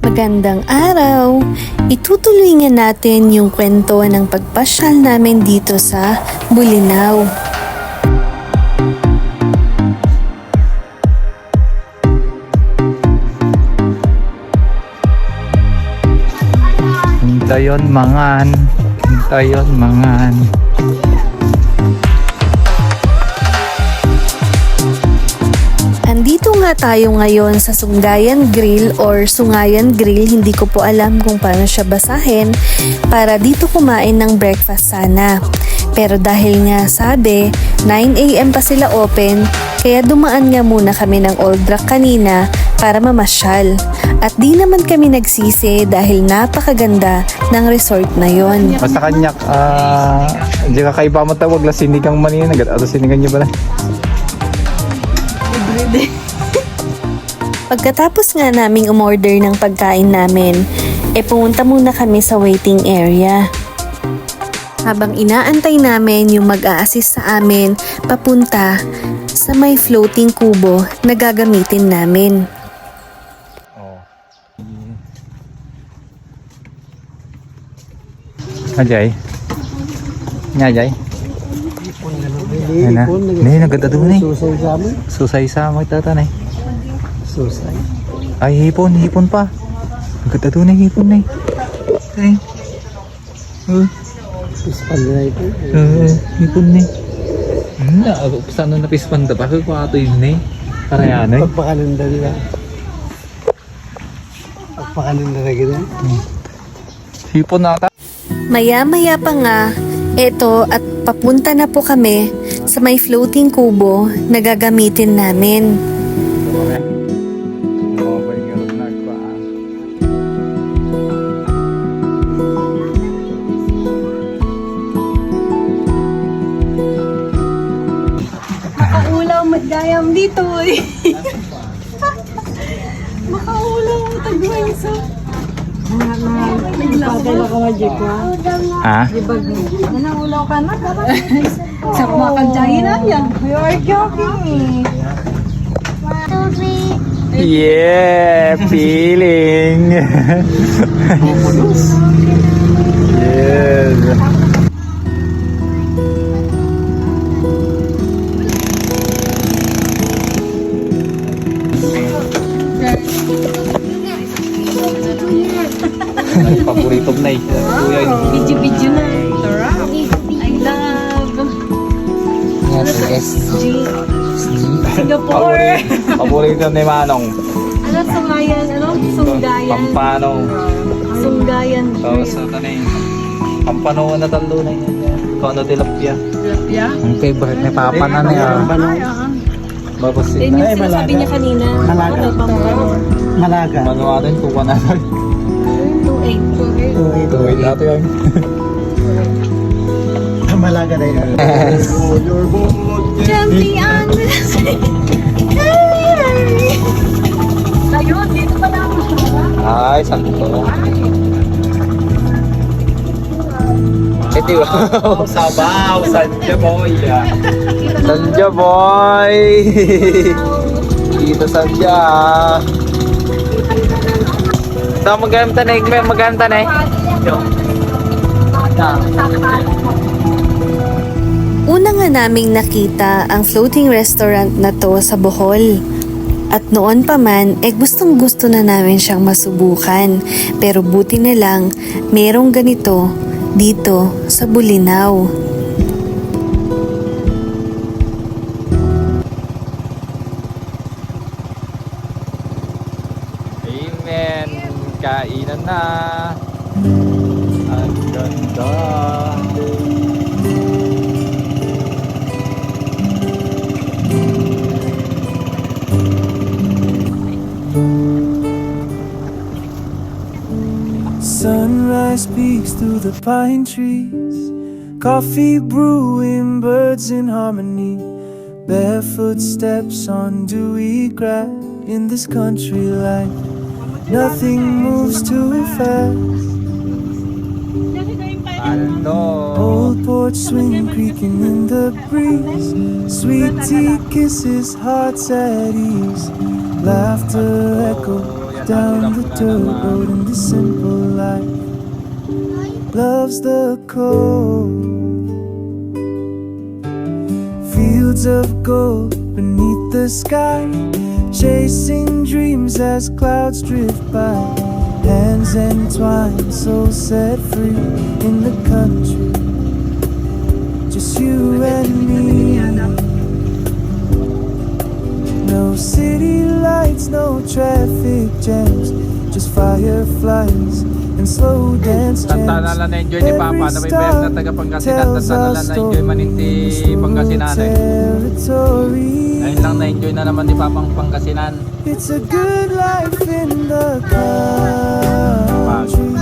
Magandang araw! Itutuloy nga natin yung kwento ng pagpasyal namin dito sa Bolinao. Hintayon mangan. Andito nga tayo ngayon sa Sunggayan Grill or Sungayan Grill, hindi ko po alam kung paano siya basahin, para dito kumain ng breakfast sana. Pero dahil nga sabi, 9 AM pa sila open, kaya dumaan nga muna kami ng Old Rock kanina para mamasyal. At di naman kami nagsisi dahil napakaganda ng resort na yon. Basta kanyak, di ka kaiba mo tawag la sinigang manina. Ato sinigang niyo ba na? Pagkatapos nga naming umorder ng pagkain namin, pumunta muna kami sa waiting area. Habang inaantay namin yung mag-a-assist sa amin papunta sa may floating kubo na gagamitin namin. Ajay. Ajay. Ayan na. Nay, naganda doon eh. Susay sa magtatanay. Susay. Ay, hipon pa. Naganda doon eh, hipon na eh. Ay. Pispanda na ito. Hipon na eh. Saan na napispanda pa? Kung ato yun na eh. Karayan eh. Pagpakananda nila. Pagpakananda na gano'n. Hipon na ata. Maya-maya pa nga, eto at papunta na po kami sa may floating kubo na gagamitin namin. Makaulaw magdayam dito eh. Makaulaw mo tagway sa. Nagpagay ka wajik ko. Ha? Ulaw ka na. Sa kumakadyahin na yan. You are joking. Yeah, feeling. Yes. Paborito na eh. Video na. I love. Singapore. Paborito ni Manong. Ano sungayan? Ano? Sunggayan. Pampano. Sunggayan. Tapos ito na yun. Pampano na talo na yun. Kono tilapia. Tilapia? Ang favorite ni Papa na niya. Babasin Yun na. yung sinasabi niya kanina. Malaga. Ano pang ano? Malaga. Manuwa rin kung na rin. 2.8. Tuwid natin yan. Malaga na yun. Champion! Ayun, dito pa lang. Ay, sakto. Ito wow. Sabaw, Sanja Boy. Sanja Boy. Dito Sanja. Ito maganda na, maganda na. Una nga naming nakita ang floating restaurant na to sa Bohol. At noon pa man, gustong gusto na namin siyang masubukan. Pero buti na lang, merong ganito dito sa Bolinao. Amen. Kainan na. Ang ganda. Sunrise peeks through the pine trees, coffee brewing, birds in harmony, barefoot steps on dewy grass. In this country life, nothing moves too fast. Ano? Old porch swing creaking in the breeze, sweet tea kisses, hearts at ease, laughter echo down the dirt road in this simple life. Loves the cold. Fields of gold beneath the sky, chasing dreams as clouds drift by. Hands entwined, soul set free in the country. Just you and me. No city lights, no traffic jams, just fireflies and slow dance jams. Tantana lang na-enjoy ni Papa na may bayang na taga Pangasinan. Tantana lang na-enjoy maninti Pangasinan eh. Ayun lang na-enjoy na naman ni Papang Pangasinan. It's a good life in the country,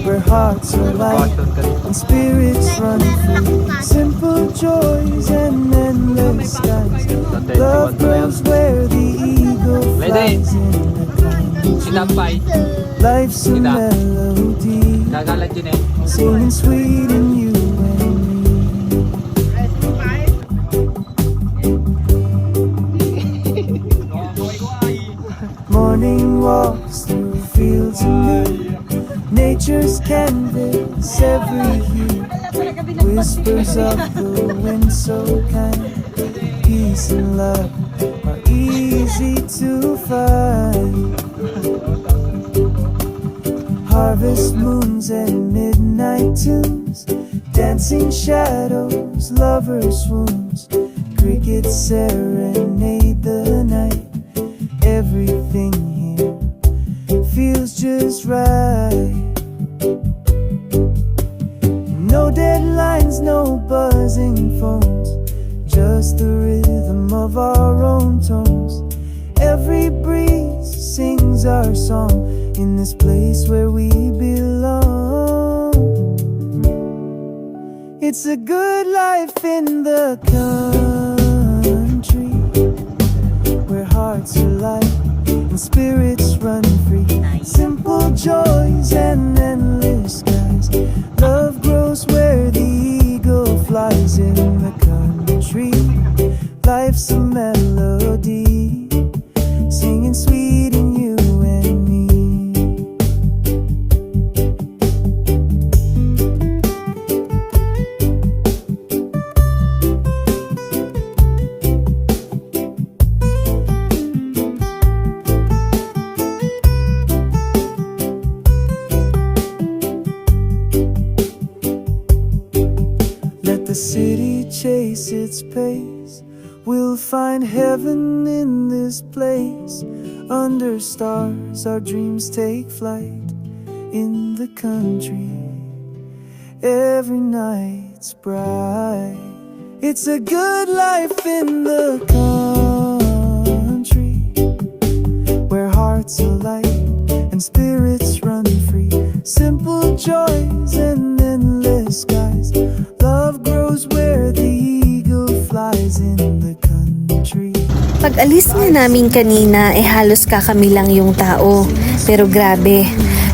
where hearts are light and spirits run free. Simple joys and endless skies. Love grows where the eagle flies in the country. Sinampay. Life's a melody, Gagalat yun eh. singing sweet in you and me. Morning walks through fields of new, nature's canvas every hue. Whispers of the wind so kind, peace and love are easy to find. Harvest moons and midnight tunes, dancing shadows, lovers' swoons, crickets serenade the night. Everything here feels just right. No deadlines, no buzzing phones, just the rhythm of our own tones. Every breeze sings our song in this place where we belong. It's a good life in the country, where hearts are light and spirits run free. Simple joys and endless skies. Love grows where the eagle flies in the country. Life's a melody, singing sweet in you and me. Let the city chase its pace. We'll find heaven in this place. Under stars our dreams take flight. In the country every night's bright. It's a good life in the country, where hearts are light and spirits run free. Simple joys and endless skies. Love grows where the eagle flies in the country. Pag-alis nga namin kanina halos kakami lang yung tao. Pero grabe,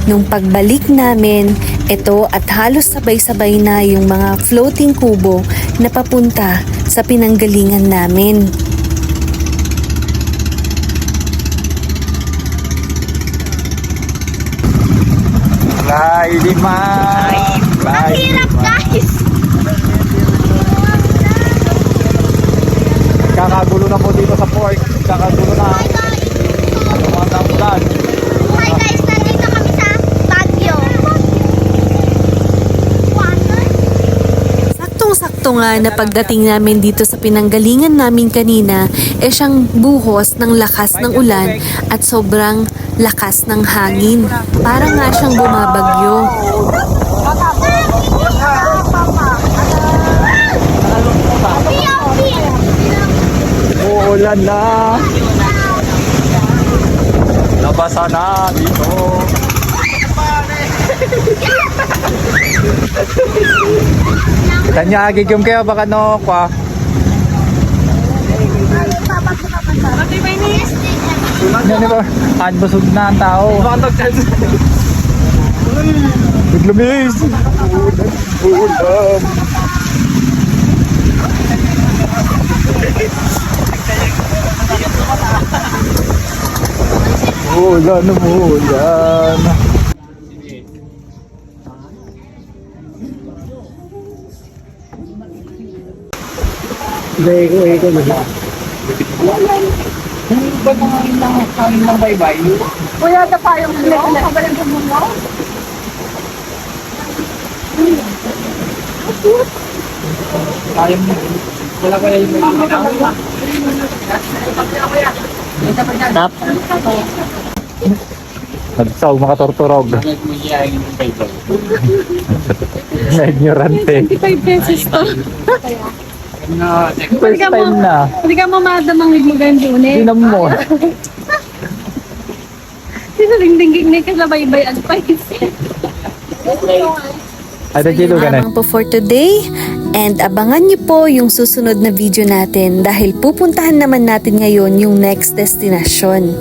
nung pagbalik namin, ito at halos sabay-sabay na yung mga floating kubo na papunta sa pinanggalingan namin. Live man! Ang hirap, guys! Kakagulo na po dito sa port. Kakagulo na. Ulan. Hi guys, nandito kami sa Baguio. Saktong-sakto nga na pagdating namin dito sa pinanggalingan namin kanina, siyang buhos ng lakas ng ulan at sobrang lakas ng hangin. Para nga siyang bumabagyo. Uulan na. Nabasa na dito. Tanya gigim kayo baka no kwa. Ano ba? Busog na ang tao. Biglamis. Ulam. Ulan, umuulan. Eko na ba? Ba't mga kain ng baybay? Kuya, na pa yung kabalang mo. Kayang mo. Wala kaya yung may Tap. Nagsaw, makatorturog. Na-ignorante. 25 pesos to. First time na. Hindi ka mamadamang ligmugan doon eh. Tinam mo. Sinalingdingig na ka sa baybay at pais. Ada dito ka na. Lamang po for today. And abangan niyo po yung susunod na video natin dahil pupuntahan naman natin ngayon yung next destination.